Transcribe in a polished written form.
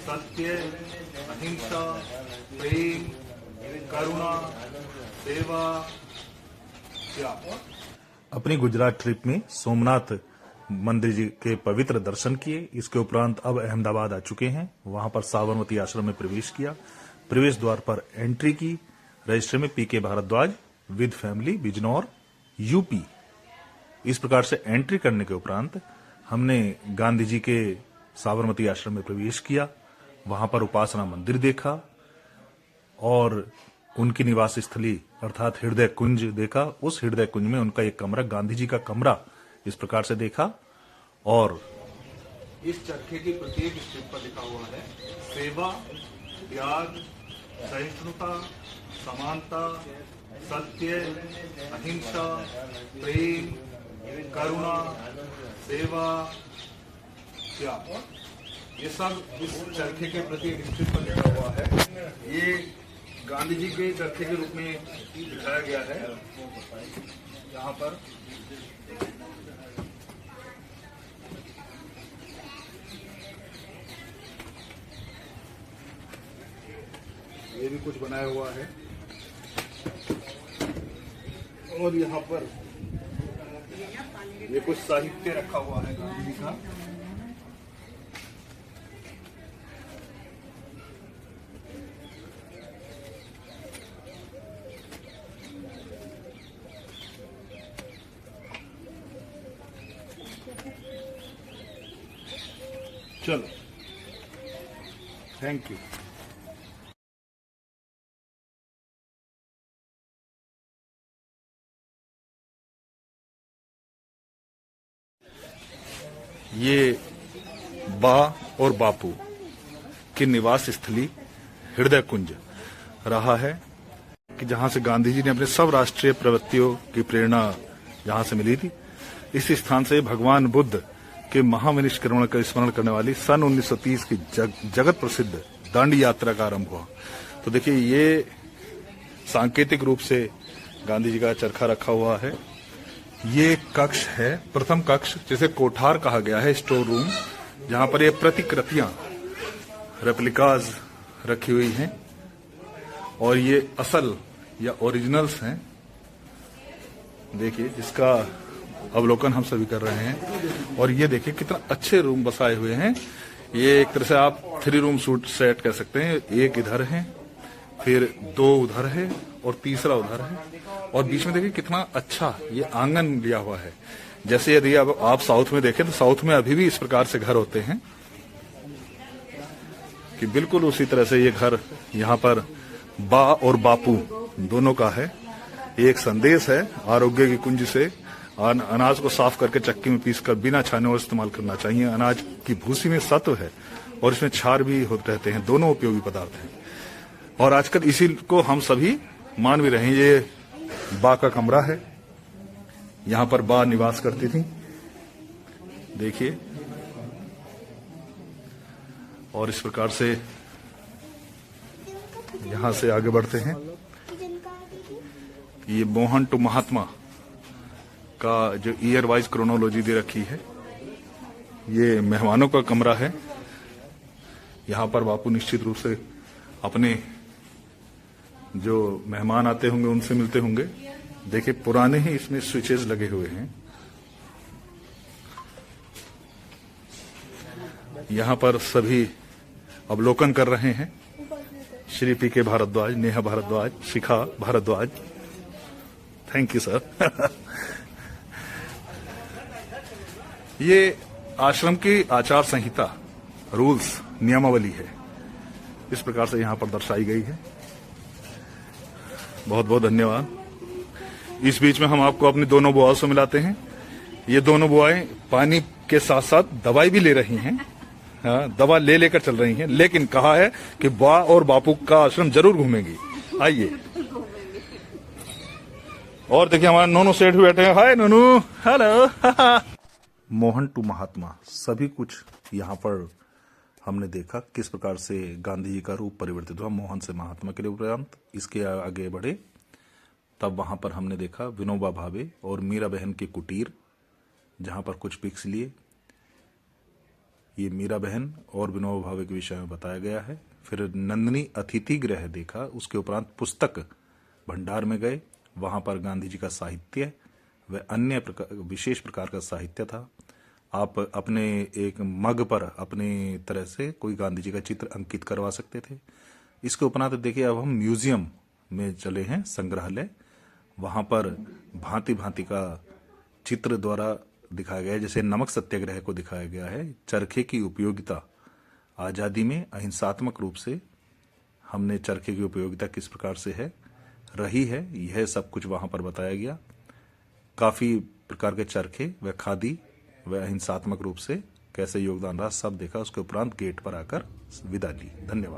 सत्य, अहिंसा, प्रेम, करुणा, सेवा, त्याग। अपनी गुजरात ट्रिप में सोमनाथ मंदिर जी के पवित्र दर्शन किए। इसके उपरांत अब अहमदाबाद आ चुके हैं। वहां पर साबरमती आश्रम में प्रवेश किया। प्रवेश द्वार पर एंट्री की। रजिस्टर में PK Bhardwaj with family Bijnor UP. इस प्रकार से एंट्री करने के उपरांत हमने गांधी जी के साबरमती आश्रम में प्रवेश किया। वहां पर उपासना मंदिर देखा और उनकी निवास स्थली अर्थात हृदय कुंज देखा। उस हृदय कुंज में उनका एक कमरा, गांधी जी का कमरा इस प्रकार से देखा और इस चरखे की प्रत्येक स्टेप पर लिखा हुआ है सेवा, त्याग, सहिष्णुता, समानता, सत्य, अहिंसा, प्रेम, करुणा, सेवा, त्याग। ये सब इस चरखे के प्रत्येक स्टेप पर लिखा हुआ है। ये गांधी जी के चरखे के रूप में दिखाया गया है। यहाँ पर ये भी कुछ बनाया हुआ है और यहाँ पर ये कुछ साहित्य रखा हुआ है गांधी जी का। चलो, थैंक यू। ये बा और बापू की निवास स्थली हृदय कुंज रहा है कि जहां से गांधी जी ने अपने सब राष्ट्रीय प्रवृत्तियों की प्रेरणा जहां से मिली थी। इस स्थान से भगवान बुद्ध के महाविनिष्क्रमण का स्मरण करने वाली सन 1930 की जगत प्रसिद्ध दांडी यात्रा का आरंभ हुआ। तो देखिए, ये सांकेतिक रूप से गांधी जी का चरखा रखा हुआ है। ये कक्ष है, प्रथम कक्ष जिसे कोठार कहा गया है, स्टोर रूम, जहां पर ये प्रतिकृतियां रेप्लिकाज रखी हुई हैं और ये असल या ओरिजिनल्स हैं। देखिए, इसका अवलोकन हम सभी कर रहे हैं और ये देखिए कितना अच्छे रूम बसाए हुए हैं। ये एक तरह से आप 3 रूम सूट सेट कह सकते हैं। एक इधर है, फिर 2 उधर है और तीसरा उधर है और बीच में देखिए कितना अच्छा ये आंगन लिया हुआ है। जैसे यदि अब आप साउथ में देखें तो साउथ में अभी भी इस प्रकार से घर होते हैं कि बिल्कुल उसी तरह से ये घर यहाँ पर बा और बापू दोनों का है। एक संदेश है आरोग्य की कुंज से अनाज को साफ करके चक्की में पीसकर बिना छाने और इस्तेमाल करना चाहिए। अनाज की भूसी में सत्व है और इसमें क्षार भी होते रहते हैं, दोनों उपयोगी पदार्थ हैं और आजकल इसी को हम सभी मान भी रहे हैं। ये बा का कमरा है, यहां पर बा निवास करती थी, देखिए। और इस प्रकार से यहां से आगे बढ़ते हैं। ये मोहन टू महात्मा का जो ईयर वाइज क्रोनोलॉजी दे रखी है। ये मेहमानों का कमरा है। यहां पर बापू निश्चित रूप से अपने जो मेहमान आते होंगे उनसे मिलते होंगे। देखिए, पुराने ही इसमें स्विचेस लगे हुए हैं। यहां पर सभी अवलोकन कर रहे हैं। श्री पीके भारद्वाज, नेहा भारद्वाज, शिखा भारद्वाज, थैंक यू सर। ये आश्रम की आचार संहिता, रूल्स, नियमावली है, इस प्रकार से यहां पर दर्शाई गई है। बहुत बहुत धन्यवाद। इस बीच में हम आपको अपनी दोनों बुआओं से मिलाते हैं। ये दोनों बुआएं पानी के साथ साथ दवाई भी ले रही हैं। हाँ, दवा लेकर चल रही हैं, लेकिन कहा है कि बा और बापू का आश्रम जरूर घूमेंगी। आइए। और देखिए, हमारे नोनू सेठ भी बैठे हैं। हाय नोनू, हेलो। मोहन टू महात्मा, सभी कुछ यहाँ पर हमने देखा किस प्रकार से गांधी जी का रूप परिवर्तित हुआ मोहन से महात्मा के लिए। उपरांत इसके आगे बढ़े तब वहां पर हमने देखा विनोबा भावे और मीरा बहन के कुटीर, जहां पर कुछ पिक्स लिए। ये मीरा बहन और विनोबा भावे के विषय में बताया गया है। फिर नंदिनी अतिथि गृह देखा, उसके उपरांत पुस्तक भंडार में गए, वहां पर गांधी जी का साहित्य व अन्य विशेष प्रकार का साहित्य था। आप अपने एक मग पर अपने तरह से कोई गांधी जी का चित्र अंकित करवा सकते थे। इसके उपरांत देखिए अब हम म्यूजियम में चले हैं, संग्रहालय। वहां पर भांति भांति का चित्र द्वारा दिखाया गया है। जैसे नमक सत्याग्रह को दिखाया गया है, चरखे की उपयोगिता आजादी में अहिंसात्मक रूप से हमने चरखे की उपयोगिता किस प्रकार से है रही है, यह सब कुछ वहां पर बताया गया। काफी प्रकार के चरखे व खादी व अहिंसात्मक रूप से कैसे योगदान रहा सब देखा। उसके उपरांत गेट पर आकर विदा ली। धन्यवाद।